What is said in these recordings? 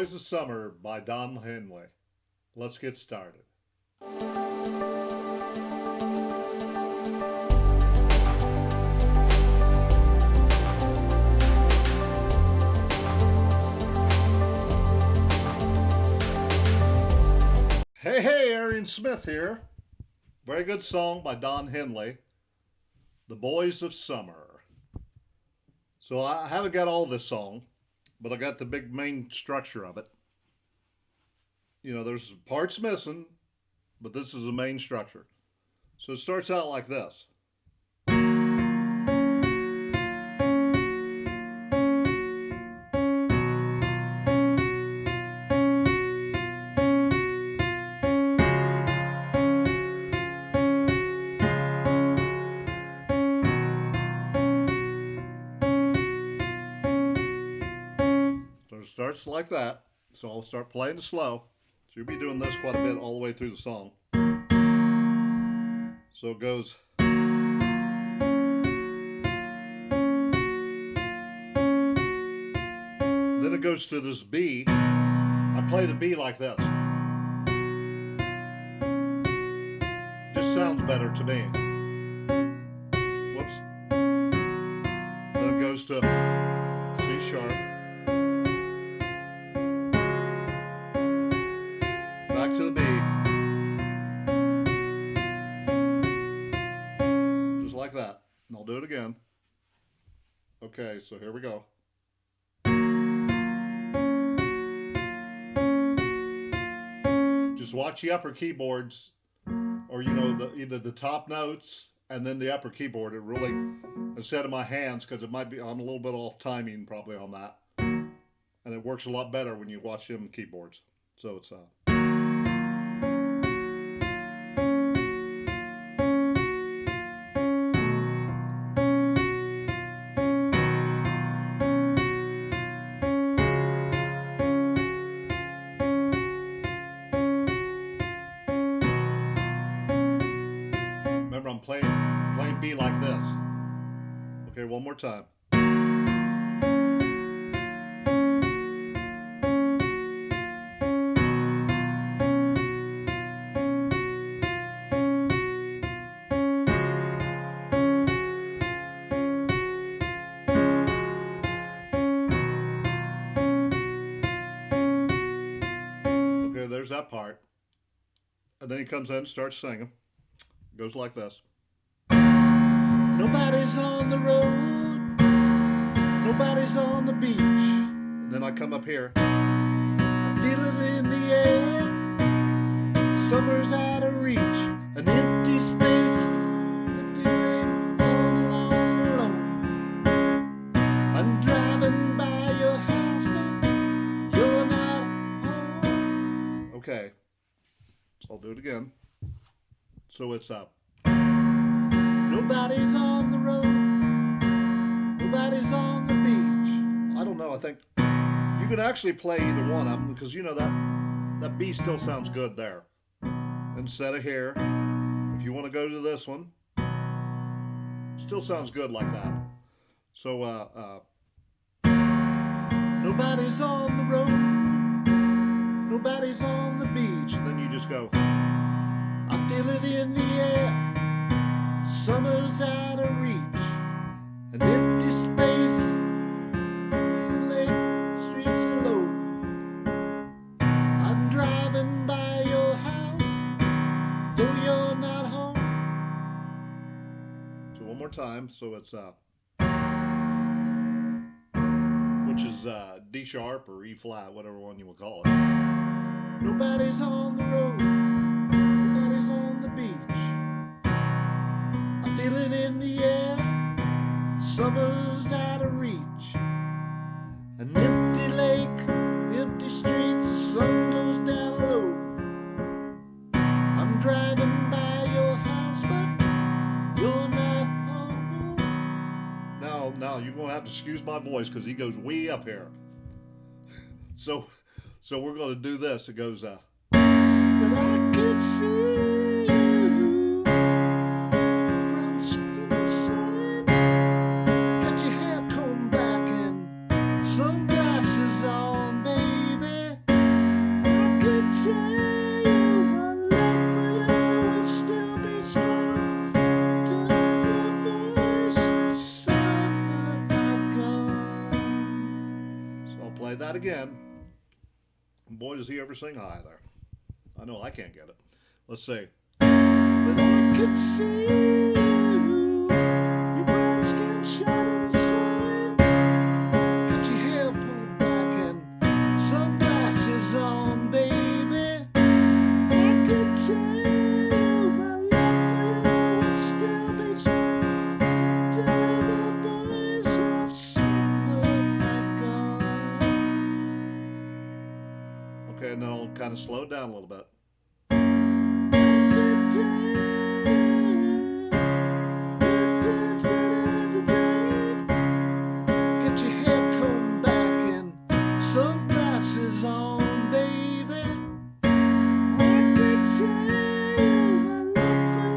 Boys of Summer by Don Henley. Let's get started. Hey, Arian Smith here. Very good song by Don Henley, The Boys of Summer. So I haven't got all this song, but I got the big main structure of it. You know, there's parts missing, but this is the main structure. So it starts out like this. So it starts like that. So I'll start playing it slow. So you'll be doing this quite a bit all the way through the song. So it goes. Then it goes to this B. I play the B like this. Just sounds better to me. Whoops. Then it goes to C sharp. Back to the B. Just like that. And I'll do it again. Okay, so here we go. Just watch the upper keyboards, or either the top notes and then the upper keyboard. It really, instead of my hands, because I'm a little bit off timing probably on that. And it works a lot better when you watch them keyboards. So it's remember, I'm playing B like this. Okay, one more time. Okay, there's that part. And then he comes in and starts singing. It goes like this. Nobody's on the road, nobody's on the beach. And then I come up here. I feel it in the air, summer's out of reach. An empty space, empty rain, all alone. I'm driving by your house, no, you're not home. Okay, so I'll do it again. So it's up. Nobody's on the road, nobody's on the beach. I don't know, I think you can actually play either one of them, because that B still sounds good there. Instead of here, if you want to go to this one, still sounds good like that. So nobody's on the road, nobody's on the beach. And then you just go, I feel it in the air, summer's out of reach. An empty space, empty lake, streets low. I'm driving by your house, though you're not home. So one more time, so it's which is D sharp or E flat, whatever one you will call it. Nobody's on the road, nobody's on the beach. I feel it in the air, summer's out of reach. An empty lake, empty streets, the sun goes down low. I'm driving by your house, but you're not home. Now you're gonna have to excuse my voice because he goes way up here. So we're gonna do this. It goes but I could see you brown skin inside. Got your hair combed back and sunglasses on, baby. again. Boy, does he ever sing high there. I know I can't get it. Let's see. But I could see you, your brown skin shining the sun. Got your hair pulled back and sunglasses on, baby. I could tell you my love for you would still be strong after the boys of summer have gone. Okay, and then I'll kind of slow it down a little bit. Get your hair combed back and sunglasses on, baby. I could tell you my love for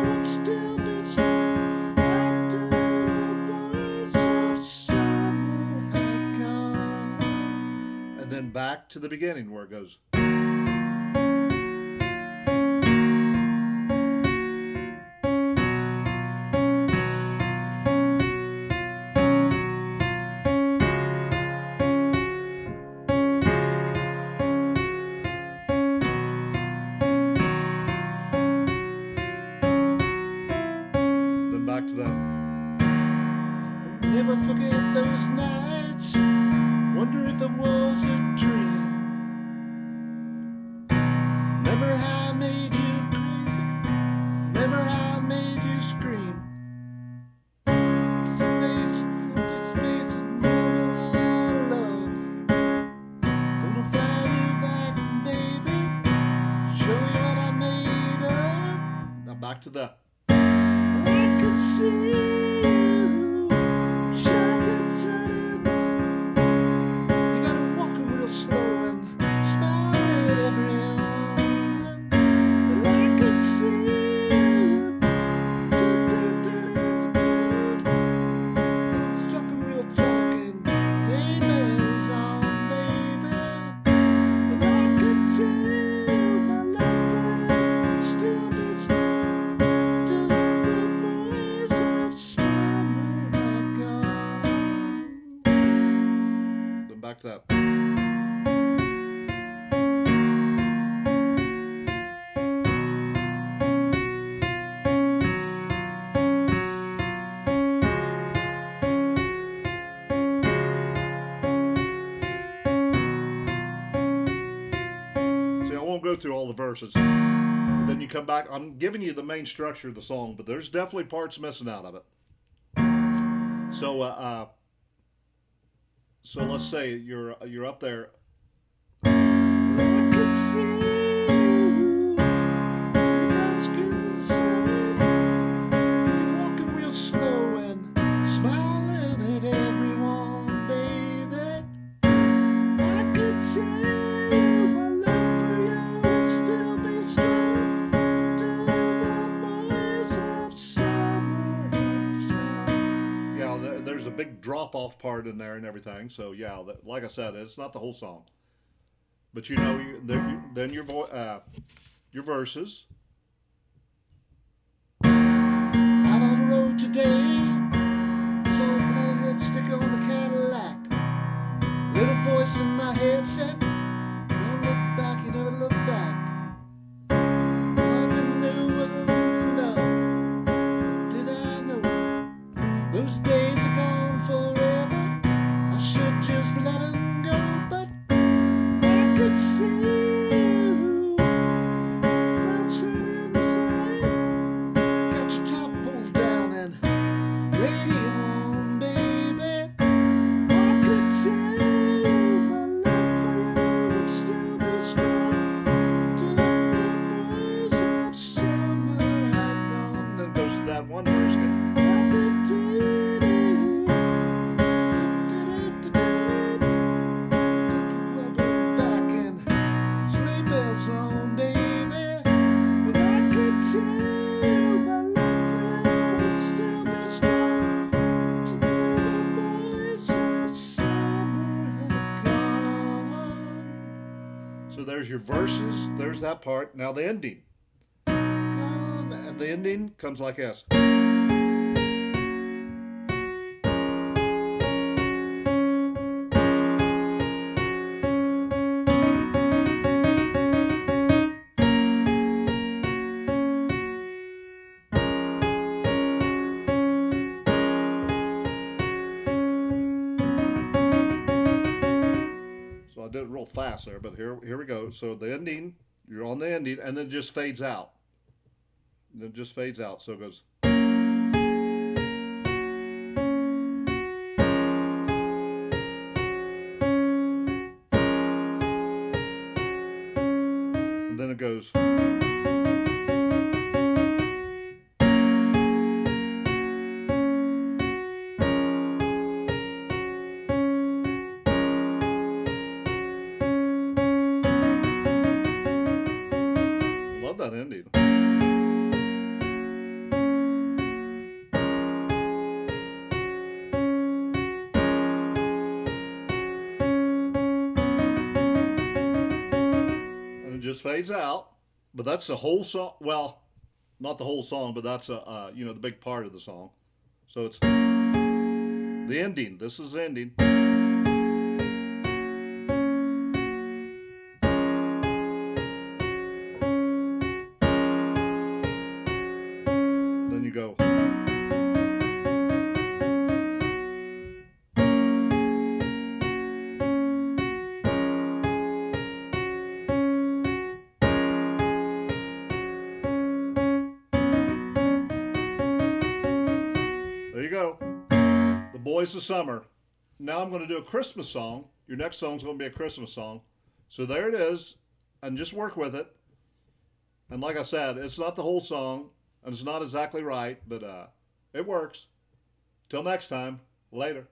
you would still be strong after the boys of summer had gone. And then back to the beginning where it goes. Back to that. I'll never forget those nights. Wonder if it was a dream. Remember how I made you crazy. Remember how I made you scream. Space, empty space, and moment all love. Gonna fly you back, baby. Show you what I made of. Now back to the. I could see you shining shadows. You gotta walk real slow and smile at everyone. Well, I could see you talking real talking. Hey, bells on, baby. Well, I could tell you my love for you would still be strong. Back to that. See, I won't go through all the verses. But then you come back. I'm giving you the main structure of the song, but there's definitely parts missing out of it. So let's say you're up there. I could see you, your brown skin inside, and you're walking real slow and smiling at everyone, baby. I could tell you my love for you would still be strong after the boys of summer have gone. Yeah, there's a big drop-off part in there and everything. So yeah, like I said, it's not the whole song, but you know, then your verses. Out on the road today, saw a blackhead sticker on the Cadillac. Little voice in my head said, "Don't look back, you never look back." Never knew what love. Did I know those days are gone forever? I should just let them go, but I could see you, brown shirt inside. Got your top pulled down and radio on, baby. I could tell you my love for you would still be strong till the boys of summer had gone. Then goes to that one verse again. So there's your verses, there's that part. Now the ending. And the ending comes like this. fast there, but here we go. So the ending, you're on the ending, and then it just fades out. And then it just fades out. So it goes. And then it goes. I love that ending. And it just fades out. But that's the whole song. Well, not the whole song, but that's the big part of the song. So it's the ending. This is the ending. Then you go. There you go. The Boys of Summer. Now I'm going to do a Christmas song. Your next song is going to be a Christmas song. So there it is. And just work with it. And like I said, it's not the whole song. And it's not exactly right. But it works. Till next time. Later.